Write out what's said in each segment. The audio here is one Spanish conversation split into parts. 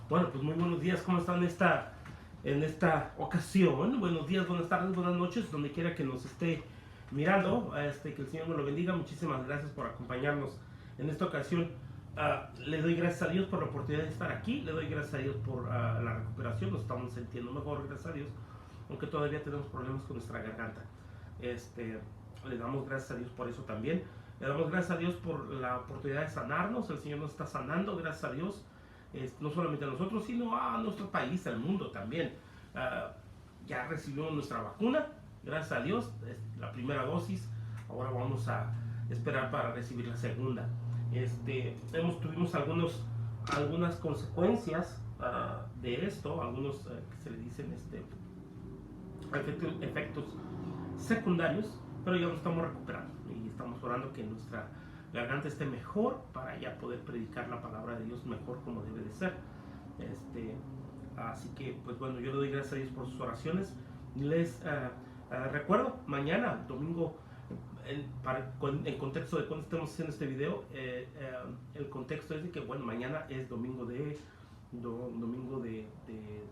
Bueno, pues muy buenos días, ¿cómo están en esta ocasión? Buenos días, buenas tardes, buenas noches, donde quiera que nos esté mirando. Que el Señor nos lo bendiga. Muchísimas gracias por acompañarnos en esta ocasión. Le doy gracias a Dios por la oportunidad de estar aquí. Le doy gracias a Dios por la recuperación. Nos estamos sintiendo mejor, gracias a Dios, aunque todavía tenemos problemas con nuestra garganta. Le damos gracias a Dios por eso también. Le damos gracias a Dios por la oportunidad de sanarnos. El Señor nos está sanando, gracias a Dios. No solamente a nosotros, sino a nuestro país, al mundo también. Ya recibimos nuestra vacuna, gracias a Dios, la primera dosis. Ahora vamos a esperar para recibir la segunda. Tuvimos algunas consecuencias de esto, algunos que se le dicen efectos secundarios, pero ya nos estamos recuperando y estamos orando que nuestra garganta esté mejor para ya poder predicar la palabra de Dios mejor como debe de ser. Así que, pues bueno, yo le doy gracias a Dios por sus oraciones. Les recuerdo, mañana, domingo, en contexto de cuando estemos haciendo este video, el contexto es de que, bueno, mañana es domingo de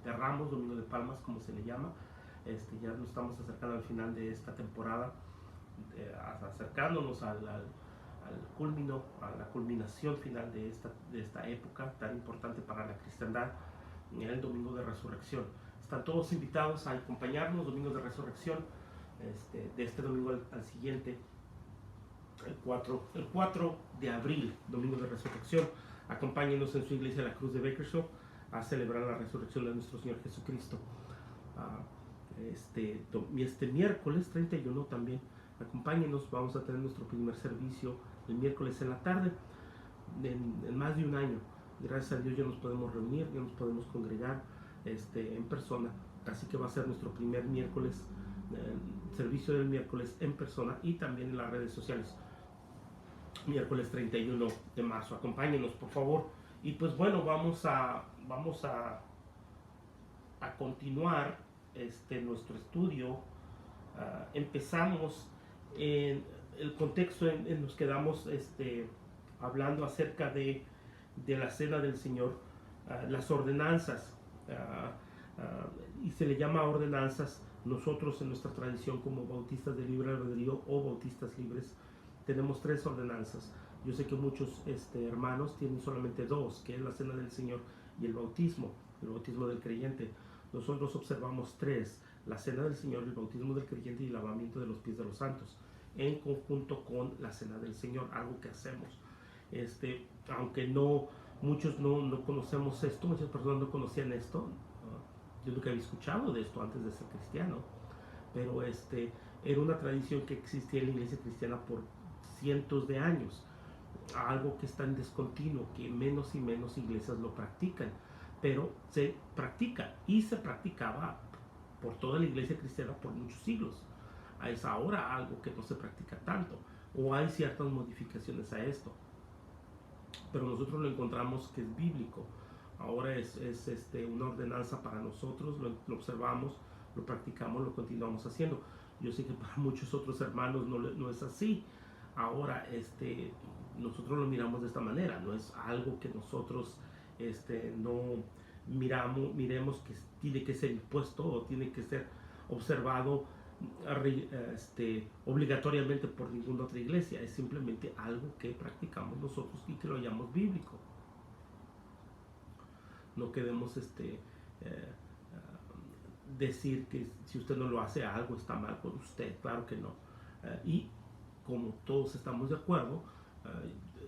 Ramos, domingo de Palmas, como se le llama. Ya nos estamos acercando al final de esta temporada, acercándonos al culmino, a la culminación final de esta época tan importante para la cristiandad, el domingo de resurrección. Están todos invitados a acompañarnos, domingo de resurrección, de este domingo al siguiente, el 4 de abril, domingo de resurrección. Acompáñenos en su iglesia La Cruz de Bakersfield a celebrar la resurrección de nuestro Señor Jesucristo. Este miércoles 31 también acompáñenos, vamos a tener nuestro primer servicio el miércoles en la tarde, en más de un año. Gracias a Dios ya nos podemos reunir, ya nos podemos congregar en persona, así que va a ser nuestro primer miércoles, servicio del miércoles en persona y también en las redes sociales. Miércoles 31 de marzo, acompáñenos por favor. Y pues bueno, vamos a continuar nuestro estudio. Empezamos en el contexto en nos quedamos hablando acerca de la cena del Señor, las ordenanzas, y se le llama ordenanzas. Nosotros en nuestra tradición como bautistas de libre albedrío o bautistas libres tenemos 3 ordenanzas. Yo sé que muchos hermanos tienen solamente 2, que es la cena del Señor y el bautismo del creyente. Nosotros observamos 3, la cena del Señor, el bautismo del creyente y el lavamiento de los pies de los santos, en conjunto con la cena del Señor, algo que hacemos. Aunque muchos no conocemos esto, muchas personas no conocían esto. Yo nunca había escuchado de esto antes de ser cristiano, pero era una tradición que existía en la iglesia cristiana por cientos de años, algo que está en descontinuo, que menos y menos iglesias lo practican, pero se practica y se practicaba por toda la iglesia cristiana por muchos siglos. Es ahora algo que no se practica tanto, o hay ciertas modificaciones a esto, pero nosotros lo encontramos que es bíblico. Ahora es una ordenanza para nosotros, lo observamos, lo practicamos, lo continuamos haciendo. Yo sé que para muchos otros hermanos no es así. Ahora nosotros lo miramos de esta manera, no es algo que nosotros no miremos que tiene que ser impuesto o tiene que ser observado obligatoriamente por ninguna otra iglesia. Es simplemente algo que practicamos nosotros y que lo llamamos bíblico. No queremos decir que si usted no lo hace, algo está mal con usted, claro que no. Y como todos estamos de acuerdo,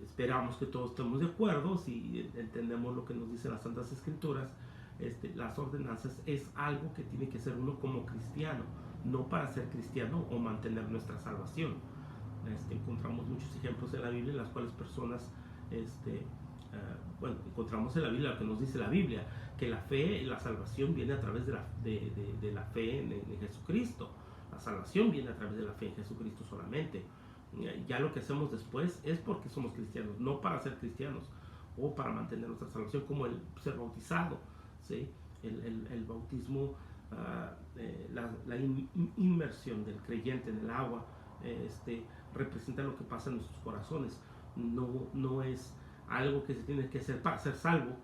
esperamos que todos estemos de acuerdo, si entendemos lo que nos dicen las Santas Escrituras, las ordenanzas es algo que tiene que ser uno como cristiano, no para ser cristiano o mantener nuestra salvación. Encontramos muchos ejemplos en la Biblia en las cuales personas, encontramos en la Biblia lo que nos dice la Biblia, que la fe, la salvación viene a través de la fe en Jesucristo. La salvación viene a través de la fe en Jesucristo solamente. Ya lo que hacemos después es porque somos cristianos, no para ser cristianos o para mantener nuestra salvación, como el ser bautizado, ¿sí? El bautismo, la inmersión del creyente en el agua, representa lo que pasa en nuestros corazones. No es algo que se tiene que hacer para ser salvo,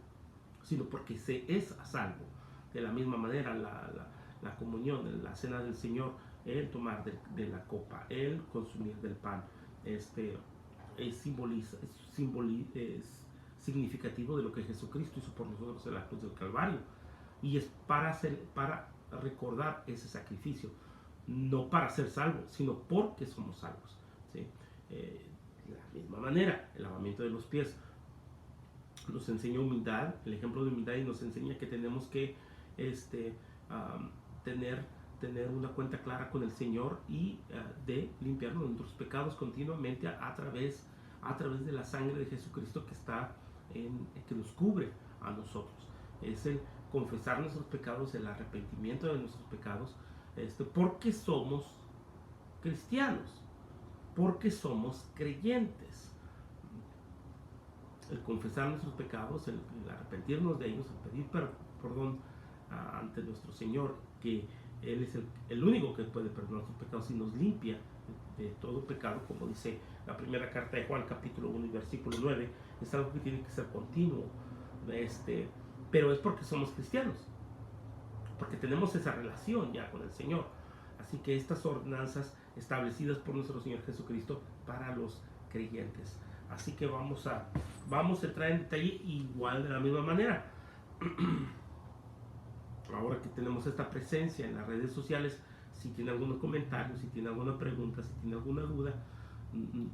sino porque se es a salvo. De la misma manera, la comunión, la cena del Señor, el tomar de la copa, el consumir del pan, es significativo de lo que Jesucristo hizo por nosotros en la cruz del Calvario. Y es para recordar ese sacrificio, no para ser salvos, sino porque somos salvos, ¿sí? De la misma manera, el lavamiento de los pies nos enseña humildad, el ejemplo de humildad, y nos enseña que tenemos que tener una cuenta clara con el Señor y de limpiarnos nuestros pecados continuamente a través de la sangre de Jesucristo que nos cubre a nosotros. Es el confesar nuestros pecados, el arrepentimiento de nuestros pecados, porque somos cristianos, porque somos creyentes. El confesar nuestros pecados, el arrepentirnos de ellos, el pedir perdón ante nuestro Señor, que Él es el único que puede perdonar nuestros pecados y nos limpia de todo pecado, como dice la primera carta de Juan, capítulo 1 y versículo 9, es algo que tiene que ser continuo, pero es porque somos cristianos, porque tenemos esa relación ya con el Señor. Así que estas ordenanzas establecidas por nuestro Señor Jesucristo para los creyentes. Así que vamos a entrar en detalle igual de la misma manera. Ahora que tenemos esta presencia en las redes sociales, si tiene algún comentario, si tiene alguna pregunta, si tiene alguna duda,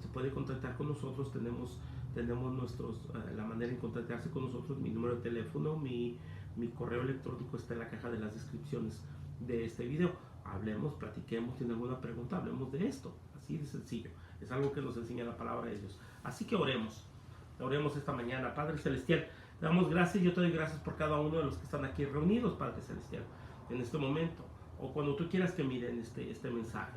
se puede contactar con nosotros. Tenemos la manera de contactarse con nosotros. Mi número de teléfono, mi correo electrónico está en la caja de las descripciones de este video. Hablemos, platiquemos, tiene alguna pregunta, hablemos de esto. Así de sencillo. Es algo que nos enseña la palabra de Dios. Así que oremos esta mañana. Padre Celestial, te damos gracias. Yo te doy gracias por cada uno de los que están aquí reunidos, Padre Celestial, en este momento, o cuando tú quieras que miren este mensaje.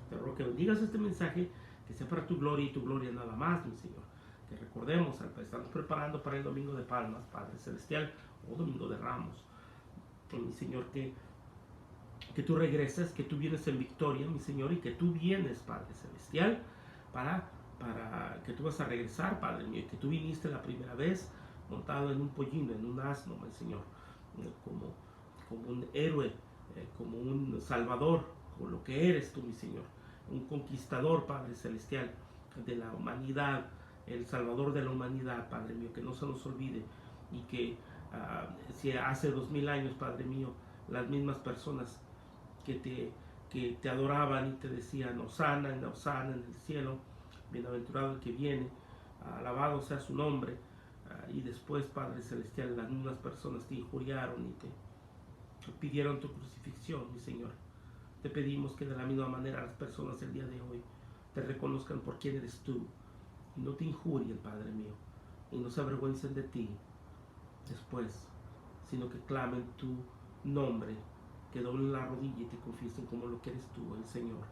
Te ruego que bendigas este mensaje, que sea para tu gloria y tu gloria nada más, mi Señor. Que recordemos, estamos preparando para el Domingo de Palmas, Padre Celestial, o Domingo de Ramos. Mi Señor, que tú regreses, que tú vienes en victoria, mi Señor, y que tú vienes, Padre Celestial, para que tú vas a regresar, Padre mío, que tú viniste la primera vez montado en un pollino, en un asno, mi Señor, como un héroe, como un salvador, como lo que eres tú, mi Señor, un conquistador, Padre Celestial, de la humanidad, el salvador de la humanidad, Padre mío, que no se nos olvide, y que si hace 2000 años, Padre mío, las mismas personas que te adoraban y te decían Hosana en el cielo, bienaventurado el que viene, alabado sea su nombre, y después, Padre Celestial, las mismas personas te injuriaron y te pidieron tu crucifixión, mi Señor. Te pedimos que de la misma manera las personas el día de hoy te reconozcan por quién eres tú y no te injurien, Padre mío, y no se avergüencen de ti después, sino que clamen tu nombre, que doblen la rodilla y te confiesen como lo que eres tú, el Señor,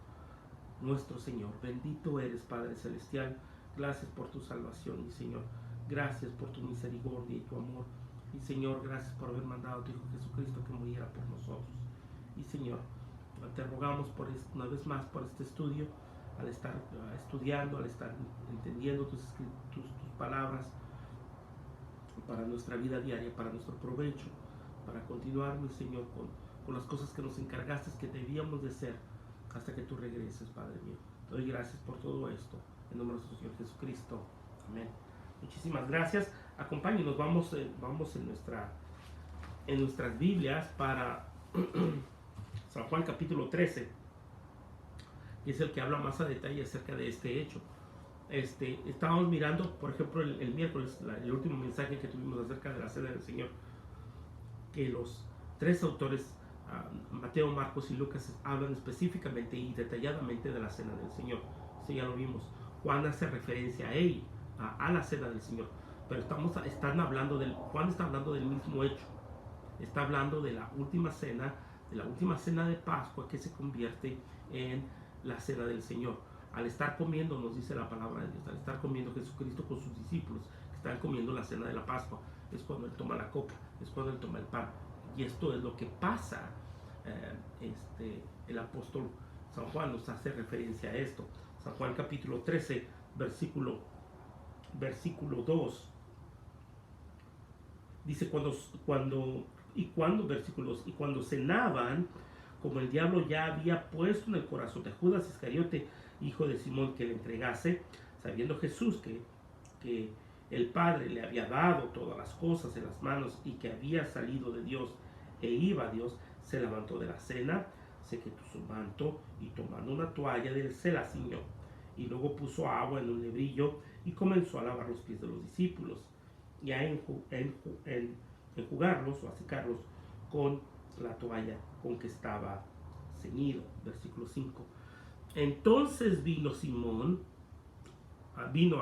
nuestro Señor. Bendito eres, Padre Celestial. Gracias por tu salvación, mi Señor. Gracias por tu misericordia y tu amor. Y Señor, gracias por haber mandado a tu Hijo Jesucristo que muriera por nosotros. Y Señor, te rogamos una vez más por este estudio, al estar estudiando, al estar entendiendo tus palabras para nuestra vida diaria, para nuestro provecho, para continuar, mi Señor, con las cosas que nos encargaste que debíamos de hacer hasta que tú regreses, Padre mío. Te doy gracias por todo esto, en nombre de nuestro Señor Jesucristo. Amén. Muchísimas gracias. Acompáñenos, vamos en nuestras Biblias para San Juan capítulo 13, que es el que habla más a detalle acerca de este hecho. Estábamos mirando, por ejemplo, el miércoles, el último mensaje que tuvimos acerca de la cena del Señor, que los tres autores, Mateo, Marcos y Lucas, hablan específicamente y detalladamente de la cena del Señor. Eso ya lo vimos. Juan hace referencia a ella, a la cena del Señor, pero Juan está hablando del mismo hecho. Está hablando de la última cena de Pascua, que se convierte en la cena del Señor. Al estar comiendo, nos dice la palabra de Dios, al estar comiendo Jesucristo con sus discípulos, que están comiendo la cena de la Pascua, es cuando Él toma la copa, es cuando Él toma el pan. Y esto es lo que pasa. El apóstol San Juan nos hace referencia a esto. San Juan capítulo 13, versículo 2. Dice, versículos, y cuando cenaban, como el diablo ya había puesto en el corazón de Judas Iscariote, hijo de Simón, que le entregase, sabiendo Jesús que el Padre le había dado todas las cosas en las manos y que había salido de Dios e iba a Dios, se levantó de la cena, se quitó su manto y tomando una toalla de él se la ciñó. Y luego puso agua en un lebrillo y comenzó a lavar los pies de los discípulos y a enjugarlos o a secarlos con la toalla con que estaba ceñido. Versículo 5. Entonces vino a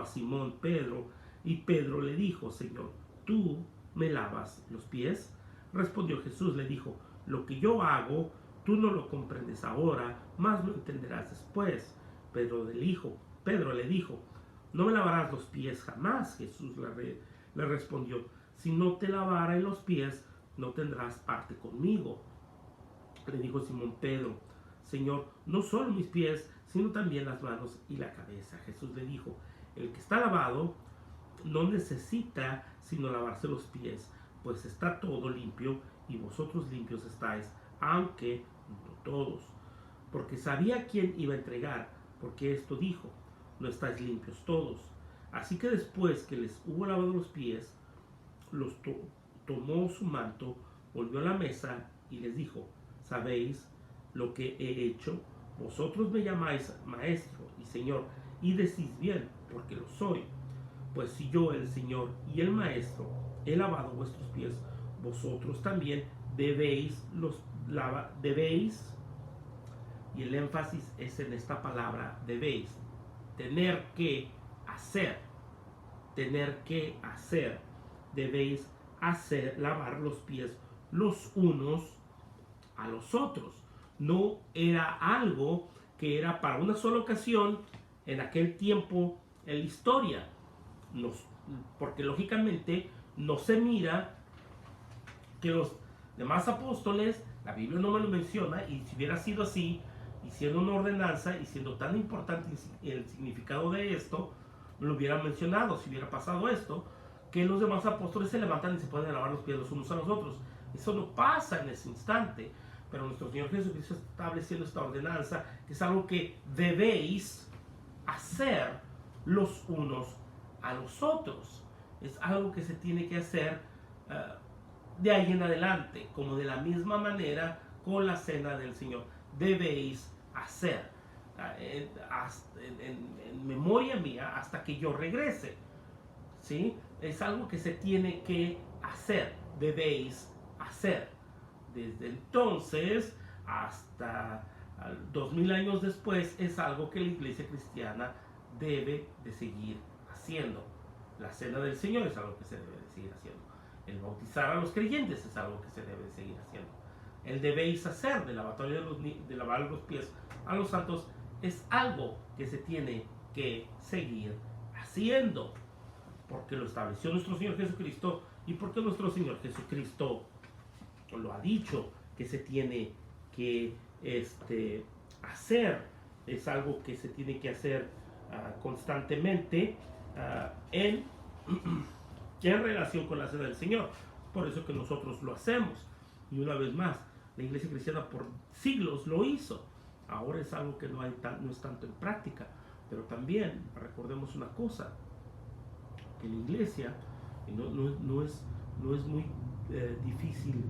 Simón Pedro, y Pedro le dijo, Señor, ¿tú me lavas los pies? Respondió Jesús, le dijo, lo que yo hago, tú no lo comprendes ahora, mas lo entenderás después. Pedro le dijo, no me lavarás los pies jamás. Jesús le respondió, si no te lavara los pies, no tendrás parte conmigo. Le dijo Simón Pedro, Señor, no solo mis pies, sino también las manos y la cabeza. Jesús le dijo, el que está lavado no necesita sino lavarse los pies, pues está todo limpio, y vosotros limpios estáis, aunque no todos. Porque sabía quién iba a entregar, porque esto dijo, no estáis limpios todos. Así que después que les hubo lavado los pies, tomó su manto, volvió a la mesa y les dijo, ¿sabéis lo que he hecho? Vosotros me llamáis maestro y señor, y decís bien, porque lo soy. Pues si yo, el Señor y el Maestro, he lavado vuestros pies, vosotros también debéis, y el énfasis es en esta palabra, debéis, tener que hacer, debéis lavar los pies los unos a los otros. No era algo que era para una sola ocasión en aquel tiempo en la historia. Porque lógicamente no se mira que los demás apóstoles, la Biblia no me lo menciona, y si hubiera sido así, y siendo una ordenanza, y siendo tan importante el significado de esto, me lo hubieran mencionado, si hubiera pasado esto, que los demás apóstoles se levantan y se pueden lavar los pies los unos a los otros. Eso no pasa en ese instante, pero nuestro Señor Jesucristo está estableciendo esta ordenanza, que es algo que debéis hacer los unos a los otros. Es algo que se tiene que hacer de ahí en adelante, como de la misma manera con la cena del Señor. Debéis hacer en memoria mía hasta que yo regrese. ¿Sí? Es algo que se tiene que hacer, debéis hacer. Desde entonces hasta 2000 años después es algo que la iglesia cristiana debe de seguir haciendo. La cena del Señor es algo que se debe de seguir haciendo. El bautizar a los creyentes es algo que se debe de seguir haciendo. El debéis hacer de lavar los pies a los santos es algo que se tiene que seguir haciendo, porque lo estableció nuestro Señor Jesucristo y porque nuestro Señor Jesucristo lo ha dicho que se tiene que hacer. Es algo que se tiene que hacer constantemente en relación con la cena del Señor. Por eso que nosotros lo hacemos. Y una vez más, la iglesia cristiana por siglos lo hizo. Ahora es algo que no es tanto en práctica. Pero también recordemos una cosa, que la iglesia no es muy difícil,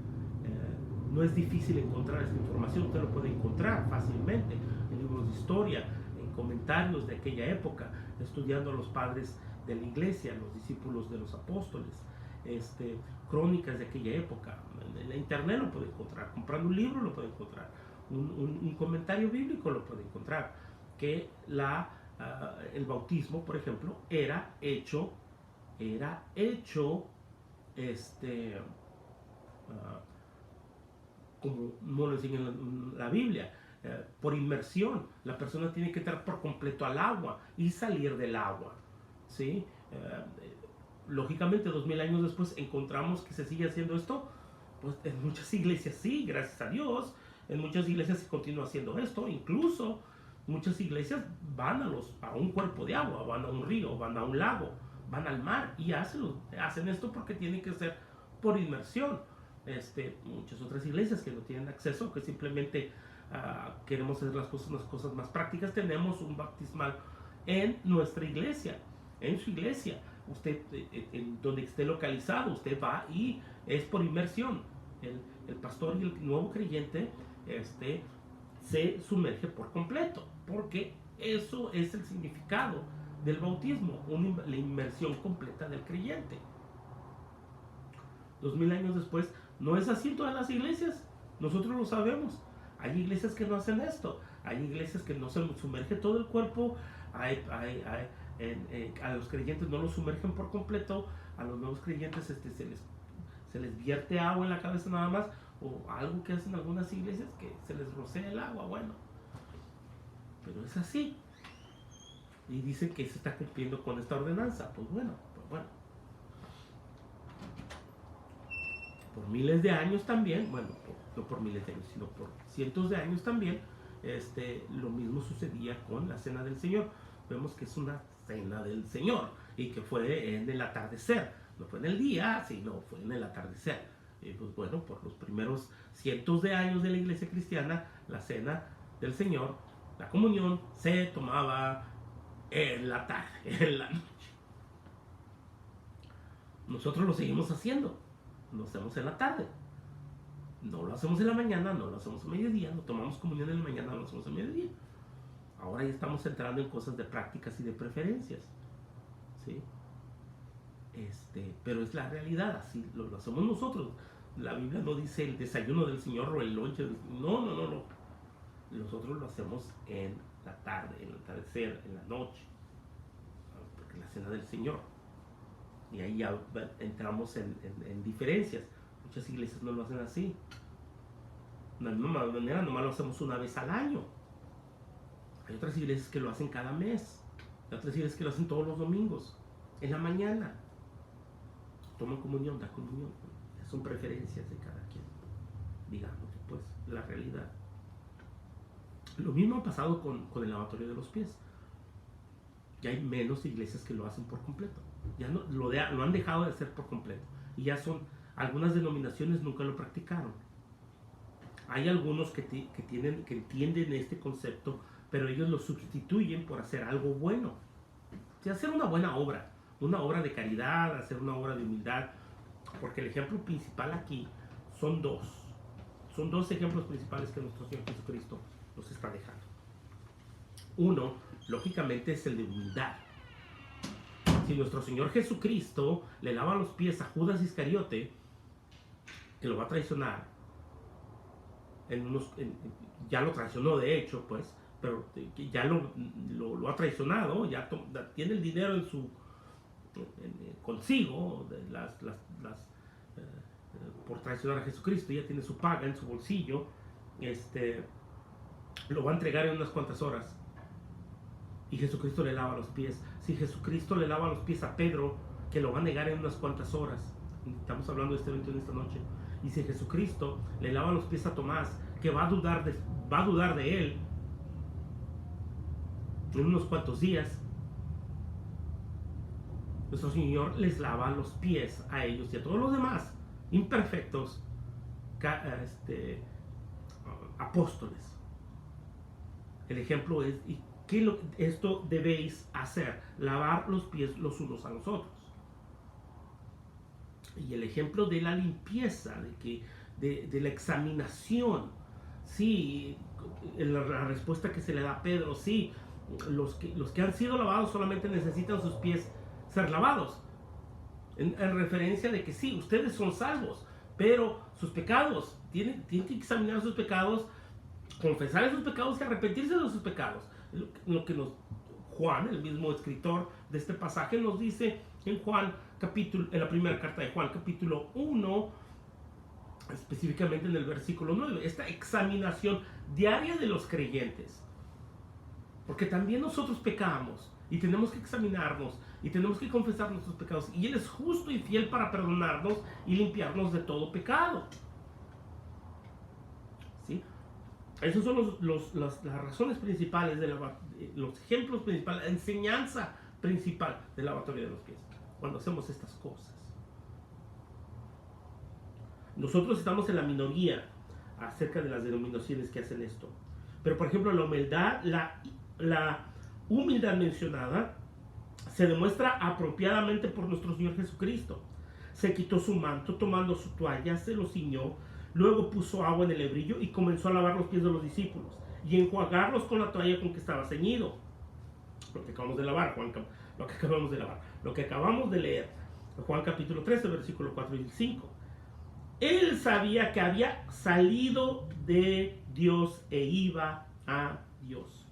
no es difícil encontrar esta información. Usted lo puede encontrar fácilmente en libros de historia, en comentarios de aquella época, estudiando a los padres de la iglesia, los discípulos de los apóstoles, crónicas de aquella época. En la internet lo puede encontrar, comprando un libro lo puede encontrar, un comentario bíblico lo puede encontrar, que el bautismo, por ejemplo, era hecho como lo enseña la Biblia, por inmersión. La persona tiene que entrar por completo al agua y salir del agua, ¿sí? Lógicamente 2000 años después encontramos que se sigue haciendo esto. Pues en muchas iglesias sí, gracias a Dios. En muchas iglesias se continúa haciendo esto. Incluso muchas iglesias van a un cuerpo de agua, van a un río, van a un lago, van al mar y hacen esto porque tiene que ser por inmersión. Muchas otras iglesias que no tienen acceso, que simplemente queremos hacer las cosas más prácticas, tenemos un bautismal en nuestra iglesia, en su iglesia. Usted, en donde esté localizado, usted va y es por inmersión. El pastor y el nuevo creyente se sumerge por completo, porque eso es el significado del bautismo, la inmersión completa del creyente. 2000 años después, no es así en todas las iglesias, nosotros lo sabemos. Hay iglesias que no hacen esto, hay iglesias que no se sumerge todo el cuerpo, a los creyentes no los sumergen por completo, a los nuevos creyentes se les vierte agua en la cabeza nada más, o algo que hacen algunas iglesias que se les rocea el agua, bueno, pero es así. Y dicen que se está cumpliendo con esta ordenanza, pues bueno. Por miles de años también, bueno, no por miles de años, sino por cientos de años también, lo mismo sucedía con la Cena del Señor. Vemos que es una Cena del Señor y que fue en el atardecer, no fue en el día, sino fue en el atardecer. Y pues bueno, por los primeros cientos de años de la iglesia cristiana, la Cena del Señor, la comunión, se tomaba en la tarde, en la noche. Nosotros lo seguimos haciendo. Lo hacemos en la tarde, no lo hacemos en la mañana, no lo hacemos a mediodía, no tomamos comunión en la mañana, no lo hacemos a mediodía. Ahora ya estamos entrando en cosas de prácticas y de preferencias, ¿sí? Pero es la realidad, así lo hacemos nosotros. La Biblia no dice el desayuno del Señor o el lonche del Señor, no. Nosotros lo hacemos en la tarde, en el atardecer, en la noche, porque es la Cena del Señor. Y ahí ya entramos en diferencias. Muchas iglesias no lo hacen así. De la misma manera, nomás lo hacemos una vez al año. Hay otras iglesias que lo hacen cada mes. Hay otras iglesias que lo hacen todos los domingos, en la mañana. Toman comunión, dan comunión. Son preferencias de cada quien. Digamos, pues, la realidad. Lo mismo ha pasado con el lavatorio de los pies. Ya hay menos iglesias que lo hacen por completo. Ya no, lo han dejado de hacer por completo. Y ya algunas denominaciones nunca lo practicaron. Hay algunos que entienden este concepto, pero ellos lo sustituyen por hacer algo bueno. O sea, hacer una buena obra, una obra de caridad, hacer una obra de humildad. Porque el ejemplo principal aquí son dos. Son dos ejemplos principales que nuestro Señor Jesucristo nos está dejando. Uno, lógicamente, es el de humildad. Si nuestro Señor Jesucristo le lava los pies a Judas Iscariote, que lo va a traicionar, ya lo traicionó de hecho, pues, pero ya lo ha traicionado, ya tiene el dinero consigo, por traicionar a Jesucristo, ya tiene su paga en su bolsillo, lo va a entregar en unas cuantas horas. Y Jesucristo le lava los pies. Si Jesucristo le lava los pies a Pedro, que lo va a negar en unas cuantas horas. Estamos hablando de este evento en esta noche. Y si Jesucristo le lava los pies a Tomás, que va a dudar de él en unos cuantos días, nuestro Señor les lava los pies a ellos y a todos los demás imperfectos apóstoles. El ejemplo es: esto debéis hacer, lavar los pies los unos a los otros. Y el ejemplo de la limpieza, de la examinación, sí, la respuesta que se le da a Pedro, sí, los que han sido lavados solamente necesitan sus pies ser lavados, en referencia de que sí, ustedes son salvos, pero sus pecados, tienen que examinar sus pecados, confesar sus pecados y arrepentirse de sus pecados. Lo que Juan, el mismo escritor de este pasaje, nos dice en la primera carta de Juan, capítulo 1, específicamente en el versículo 9, esta examinación diaria de los creyentes. Porque también nosotros pecamos y tenemos que examinarnos y tenemos que confesar nuestros pecados. Y Él es justo y fiel para perdonarnos y limpiarnos de todo pecado. ¿Sí? Esas son las razones principales, los ejemplos principales, la enseñanza principal del lavatorio de los pies, cuando hacemos estas cosas. Nosotros estamos en la minoría acerca de las denominaciones que hacen esto. Pero por ejemplo, la humildad, la humildad mencionada se demuestra apropiadamente por nuestro Señor Jesucristo. Se quitó su manto, tomando su toalla, se lo ciñó, luego puso agua en el hebrillo y comenzó a lavar los pies de los discípulos y enjuagarlos con la toalla con que estaba ceñido. Lo que acabamos de lavar, lo que acabamos de leer, Juan capítulo 13, versículo 4 y 5. Él sabía que había salido de Dios e iba a Dios.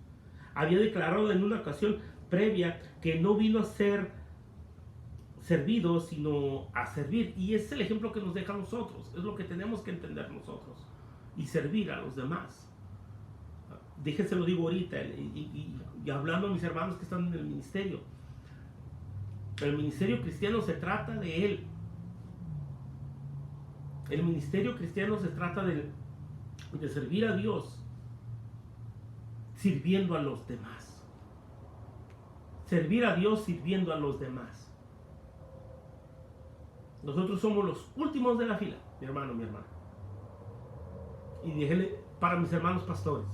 Había declarado en una ocasión previa que no vino a ser servido, sino a servir. Y ese es el ejemplo que nos deja a nosotros. Es lo que tenemos que entender nosotros. Y servir a los demás. Déjense lo digo ahorita, y hablando a mis hermanos que están en el ministerio. El ministerio cristiano se trata de Él. El ministerio cristiano se trata de servir a Dios, sirviendo a los demás. Servir a Dios sirviendo a los demás. Nosotros somos los últimos de la fila, mi hermano, mi hermana. Y déjenle para mis hermanos pastores.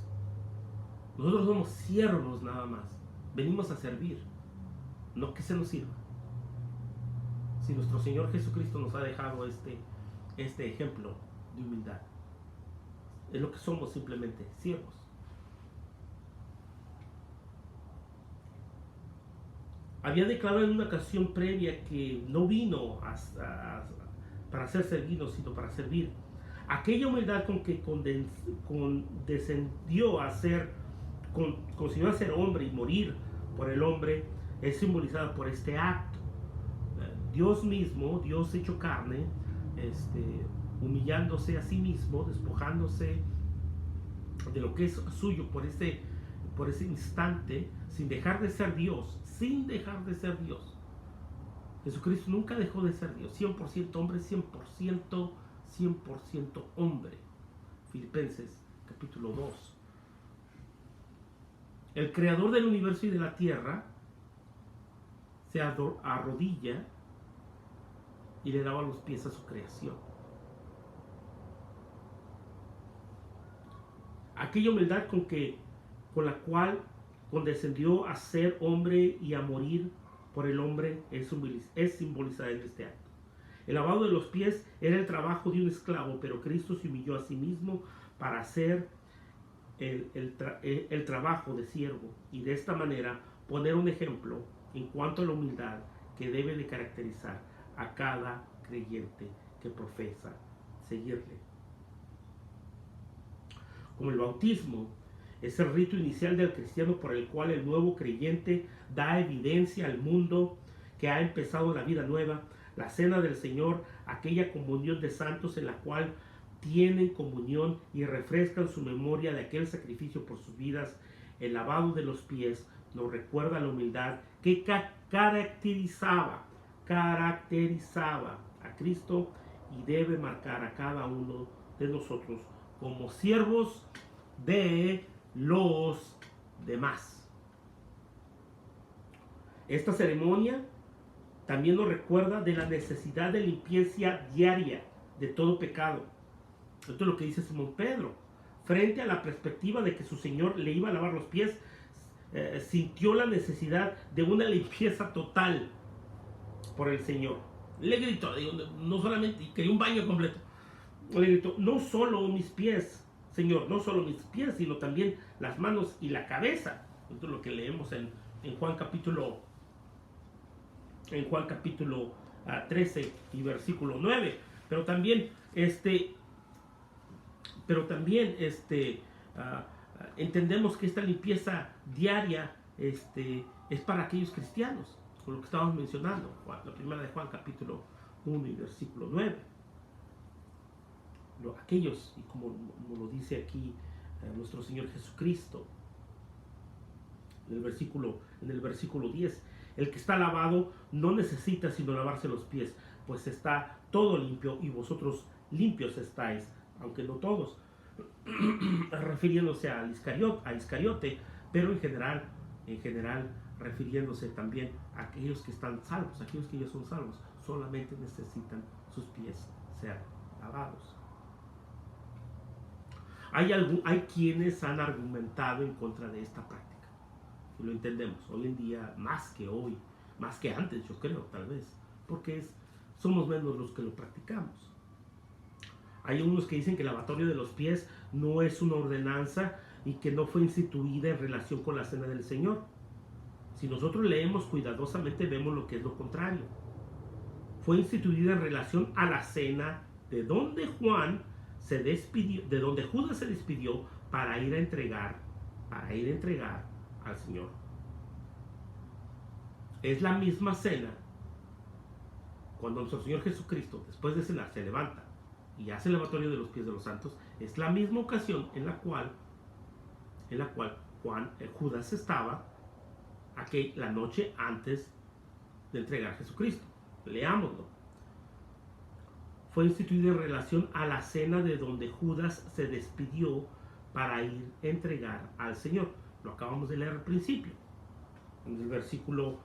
Nosotros somos siervos nada más. Venimos a servir, no que se nos sirva. Si nuestro Señor Jesucristo nos ha dejado este ejemplo de humildad, es lo que somos, simplemente siervos. Había declarado en una ocasión previa que no vino para ser servido, sino para servir. Aquella humildad con que condescendió a ser, consiguió a ser hombre y morir por el hombre, es simbolizada por este acto. Dios mismo, Dios hecho carne, humillándose a sí mismo, despojándose de lo que es suyo por ese instante, sin dejar de ser Dios, Jesucristo nunca dejó de ser Dios, 100% hombre, 100% hombre. Filipenses capítulo 2. El creador del universo y de la tierra se arrodilla y le daba los pies a su creación. Aquella humildad con la cual condescendió a ser hombre y a morir por el hombre es simbolizada en este acto. El lavado de los pies era el trabajo de un esclavo, pero Cristo se humilló a sí mismo para hacer el trabajo de siervo, y de esta manera poner un ejemplo en cuanto a la humildad que debe de caracterizar a cada creyente que profesa seguirle. Como el bautismo es el rito inicial del cristiano por el cual el nuevo creyente da evidencia al mundo que ha empezado la vida nueva, la cena del Señor, aquella comunión de santos en la cual tienen comunión y refrescan su memoria de aquel sacrificio por sus vidas, el lavado de los pies nos recuerda la humildad que caracterizaba a Cristo y debe marcar a cada uno de nosotros como siervos de los demás. Esta ceremonia también nos recuerda de la necesidad de limpieza diaria de todo pecado. Esto es lo que dice Simón Pedro. Frente a la perspectiva de que su Señor le iba a lavar los pies, sintió la necesidad de una limpieza total por el Señor. Le gritó, no solamente, quería un baño completo. Le gritó, no solo mis pies, Señor, no solo mis pies, sino también las manos y la cabeza. Esto es lo que leemos en Juan capítulo 13 y versículo 9. Pero también entendemos que esta limpieza diaria es para aquellos cristianos, con lo que estábamos mencionando, la primera de Juan capítulo 1 y versículo 9. Aquellos, y como lo dice aquí nuestro Señor Jesucristo en el versículo 10, el que está lavado no necesita sino lavarse los pies, pues está todo limpio y vosotros limpios estáis, aunque no todos, refiriéndose a Iscariote, pero en general refiriéndose también a aquellos que están salvos, aquellos que ya son salvos, solamente necesitan sus pies ser lavados. Hay quienes han argumentado en contra de esta práctica. Y lo entendemos hoy en día más que hoy, más que antes, yo creo, tal vez, porque somos menos los que lo practicamos. Hay unos que dicen que el lavatorio de los pies no es una ordenanza y que no fue instituida en relación con la cena del Señor. Si nosotros leemos cuidadosamente, vemos lo que es lo contrario. Fue instituida en relación a la cena de donde Juan se despidió, de donde Judas se despidió para ir a entregar al Señor. Es la misma cena cuando nuestro Señor Jesucristo, después de cenar, se levanta y hace el lavatorio de los pies de los santos. Es la misma ocasión en la cual Judas estaba la noche antes de entregar a Jesucristo. Leámoslo. Fue instituido en relación a la cena de donde Judas se despidió para ir a entregar al Señor. Lo acabamos de leer al principio, en el versículo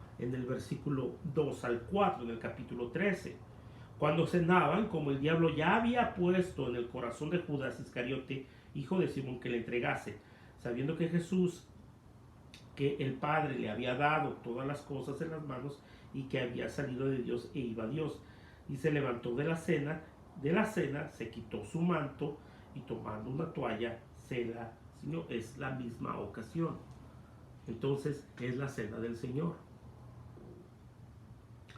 2 al 4, en el capítulo 13. Cuando cenaban, como el diablo ya había puesto en el corazón de Judas Iscariote, hijo de Simón, que le entregase, sabiendo que el Padre le había dado todas las cosas en las manos y que había salido de Dios e iba a Dios. Y se levantó de la cena, se quitó su manto y tomando una toalla se la ciñó. Es la misma ocasión. Entonces es la cena del Señor.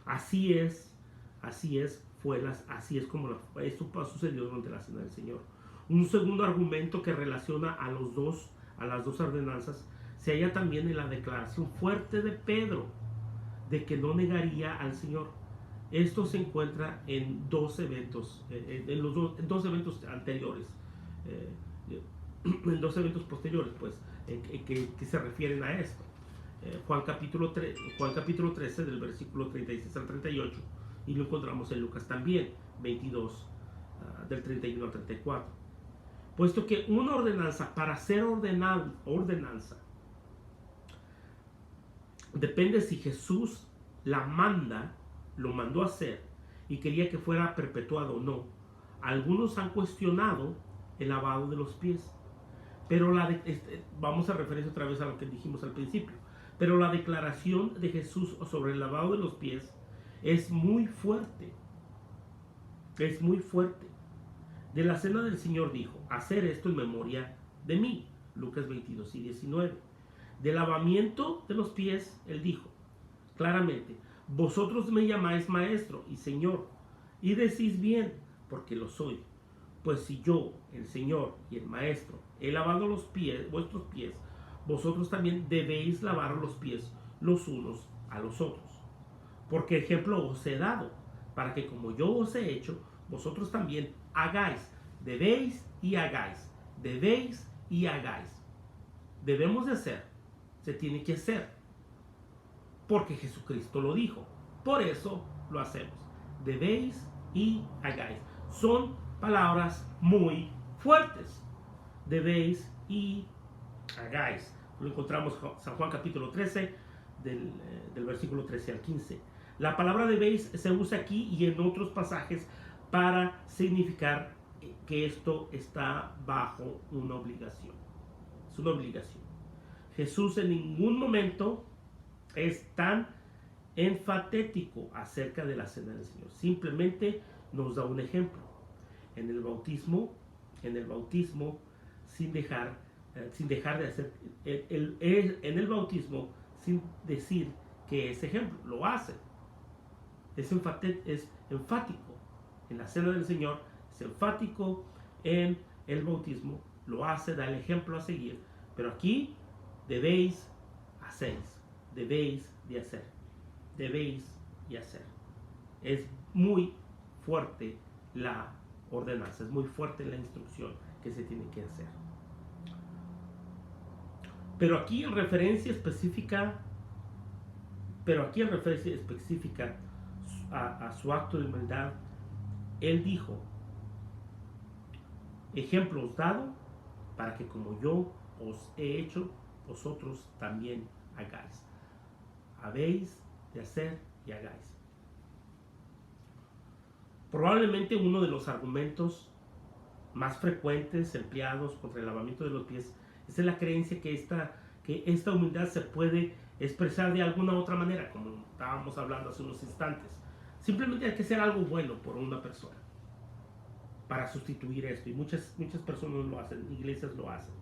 Así es como esto sucedió durante la cena del Señor. Un segundo argumento que relaciona a las dos ordenanzas se halla también en la declaración fuerte de Pedro de que no negaría al Señor. Esto se encuentra en dos eventos, en dos eventos anteriores, en dos eventos posteriores, pues, que se refieren a esto. Juan capítulo 13, del versículo 36 al 38, y lo encontramos en Lucas también, 22, del 31 al 34. Puesto que una ordenanza, para ser ordenanza, depende si Jesús lo mandó a hacer y quería que fuera perpetuado o no. Algunos han cuestionado el lavado de los pies, pero vamos a referirse otra vez a lo que dijimos al principio, pero la declaración de Jesús sobre el lavado de los pies es muy fuerte. Es muy fuerte. De la cena del Señor dijo: hacer esto en memoria de mí. Lucas 22 y 19. Del lavamiento de los pies, él dijo claramente: vosotros me llamáis maestro y Señor, y decís bien, porque lo soy. Pues si yo, el Señor y el Maestro, he lavado vuestros pies, vosotros también debéis lavar los pies los unos a los otros. Porque ejemplo os he dado, para que como yo os he hecho, vosotros también hagáis. Debéis y hagáis. Debéis y hagáis. Debemos de hacer. Se tiene que hacer. Porque Jesucristo lo dijo. Por eso lo hacemos. Debéis y hagáis. Son palabras muy fuertes. Debéis y hagáis. Lo encontramos en San Juan capítulo 13, del versículo 13 al 15. La palabra debéis se usa aquí y en otros pasajes para significar que esto está bajo una obligación. Es una obligación. Jesús en ningún momento es tan enfatético acerca de la cena del Señor. Simplemente nos da un ejemplo. En el bautismo, sin dejar de hacer, en el bautismo, sin decir que es ejemplo, lo hace. Es enfático en la cena del Señor, es enfático en el bautismo, lo hace, da el ejemplo a seguir. Pero aquí debéis de hacer, debéis y hacer. Es muy fuerte la ordenanza, es muy fuerte la instrucción que se tiene que hacer. Pero aquí en referencia específica a su acto de humildad, él dijo: ejemplo os dado para que como yo os he hecho, vosotros también hagáis. Habéis de hacer y hagáis. Probablemente uno de los argumentos más frecuentes empleados contra el lavamiento de los pies es la creencia que esta humildad se puede expresar de alguna otra manera, como estábamos hablando hace unos instantes. Simplemente hay que hacer algo bueno por una persona para sustituir esto, y muchas personas lo hacen, iglesias lo hacen.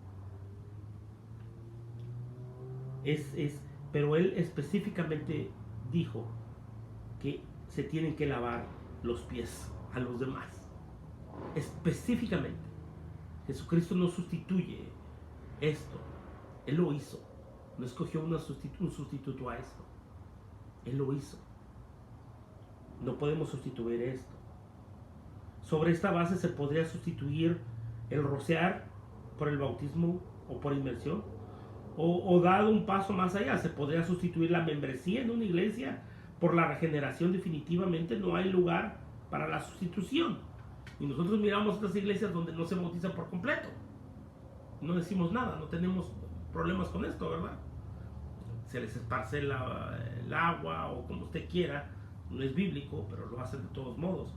Pero él específicamente dijo que se tienen que lavar los pies a los demás. Específicamente, Jesucristo no sustituye esto. Él lo hizo. No escogió un sustituto a esto. Él lo hizo. No podemos sustituir esto. Sobre esta base se podría sustituir el rociar por el bautismo o por inmersión. O dado un paso más allá, se podría sustituir la membresía en una iglesia por la regeneración. Definitivamente no hay lugar para la sustitución. Y nosotros miramos estas iglesias donde no se bautiza por completo. No decimos nada, no tenemos problemas con esto, ¿verdad? Se les esparce el agua o como usted quiera. No es bíblico, pero lo hacen de todos modos.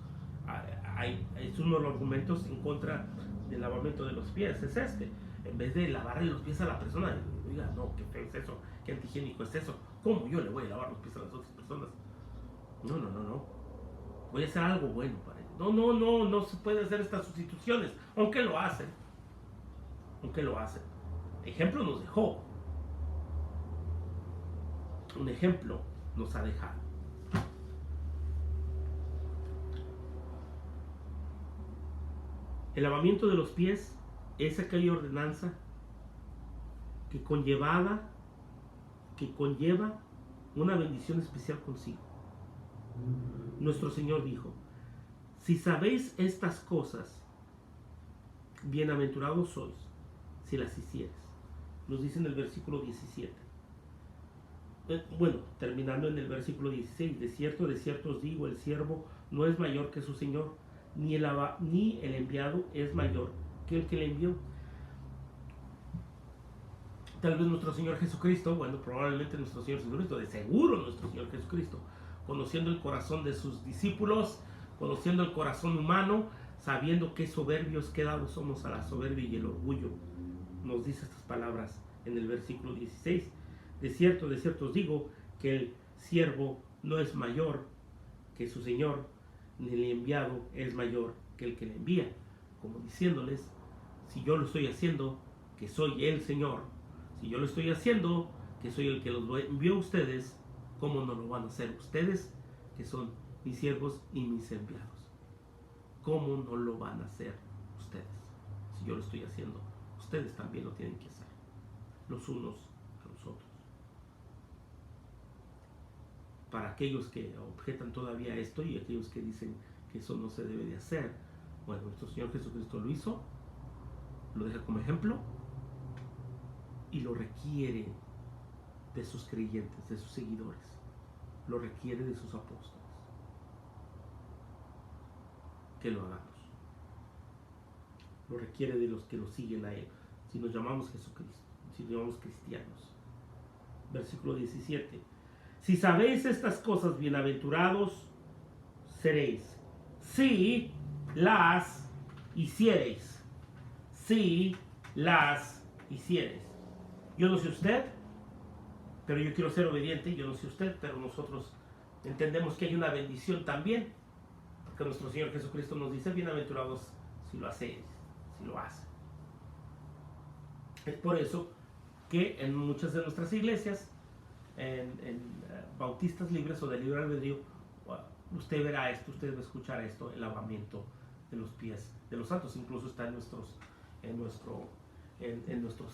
Es uno de los argumentos en contra del lavamiento de los pies, es este. En vez de lavarle los pies a la persona, diga, no, qué feo es eso, qué antihigiénico es eso, ¿cómo yo le voy a lavar los pies a las otras personas? No. Voy a hacer algo bueno para ellos. No se puede hacer estas sustituciones, aunque lo hacen. Ejemplo nos dejó. Un ejemplo nos ha dejado. El lavamiento de los pies es aquella ordenanza que conlleva una bendición especial consigo. Nuestro Señor dijo: si sabéis estas cosas, bienaventurados sois si las hicieres. Nos dice en el versículo 17. Bueno, terminando en el versículo 16: de cierto os digo, el siervo no es mayor que su Señor, ni el enviado es mayor que el que le envió. Tal vez nuestro Señor Jesucristo, probablemente nuestro Señor Jesucristo, de seguro nuestro Señor Jesucristo, conociendo el corazón de sus discípulos, conociendo el corazón humano, sabiendo qué soberbios, qué dados somos a la soberbia y el orgullo, nos dice estas palabras en el versículo 16. De cierto os digo que el siervo no es mayor que su Señor, ni el enviado es mayor que el que le envía. Como diciéndoles, si yo lo estoy haciendo, que soy el Señor, si yo lo estoy haciendo, que soy el que los envió a ustedes, ¿cómo no lo van a hacer ustedes, que son mis siervos y mis enviados? ¿Cómo no lo van a hacer ustedes? Si yo lo estoy haciendo, ustedes también lo tienen que hacer, los unos a los otros. Para aquellos que objetan todavía esto y aquellos que dicen que eso no se debe de hacer, nuestro Señor Jesucristo lo hizo, lo deja como ejemplo y lo requiere de sus creyentes, de sus seguidores, lo requiere de sus apóstoles, que lo hagamos, lo requiere de los que lo siguen a Él, si nos llamamos Jesucristo, si nos llamamos cristianos. Versículo 17: si sabéis estas cosas, bienaventurados seréis si las hiciereis. Si las hiciereis. Yo no sé usted, pero yo quiero ser obediente. Yo no sé usted, pero nosotros entendemos que hay una bendición también, porque nuestro Señor Jesucristo nos dice: bienaventurados si lo hacéis, si lo hacen. Es por eso que en muchas de nuestras iglesias, en bautistas libres o de libre albedrío, usted verá esto, usted va a escuchar esto: el lavamiento de los pies de los santos. Incluso está en nuestros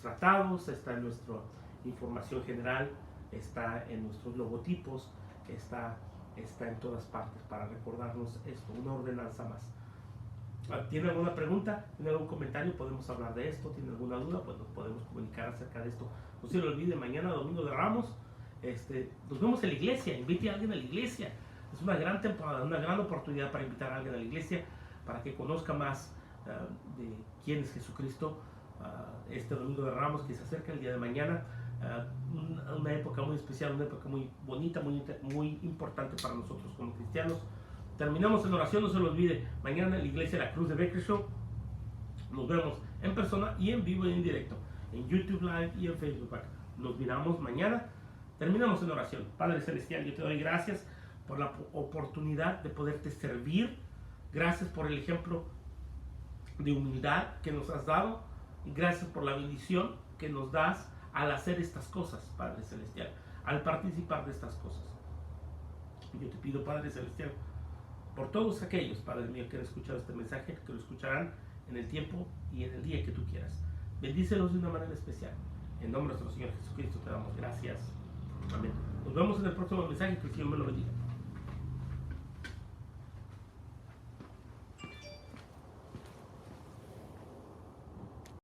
tratados, está en nuestra información general, está en nuestros logotipos, está en todas partes para recordarnos esto, una ordenanza más. ¿Tiene alguna pregunta? ¿Tiene algún comentario? ¿Podemos hablar de esto? ¿Tiene alguna duda? Pues nos podemos comunicar acerca de esto. No se lo olvide, mañana domingo de Ramos, nos vemos en la iglesia. Invite a alguien a la iglesia. Es una gran temporada, una gran oportunidad para invitar a alguien a la iglesia, para que conozca más de quién es Jesucristo. Este domingo de Ramos que se acerca el día de mañana, una época muy especial, una época muy bonita, muy importante para nosotros como cristianos. terminamos en oración. No se lo olvide, mañana en la iglesia La Cruz de Bakersfield nos vemos en persona y en vivo y en directo, en YouTube Live y en Facebook Live. Nos miramos mañana. Terminamos en oración. Padre Celestial, yo te doy gracias por la oportunidad de poderte servir. Gracias por el ejemplo de humildad que nos has dado. Y gracias por la bendición que nos das al hacer estas cosas, Padre Celestial, al participar de estas cosas. Yo te pido, Padre Celestial, por todos aquellos, Padre mío, que han escuchado este mensaje, que lo escucharán en el tiempo y en el día que tú quieras. Bendícelos de una manera especial. En nombre de nuestro Señor Jesucristo te damos gracias. Amén. Nos vemos en el próximo mensaje. Que el Señor me lo bendiga.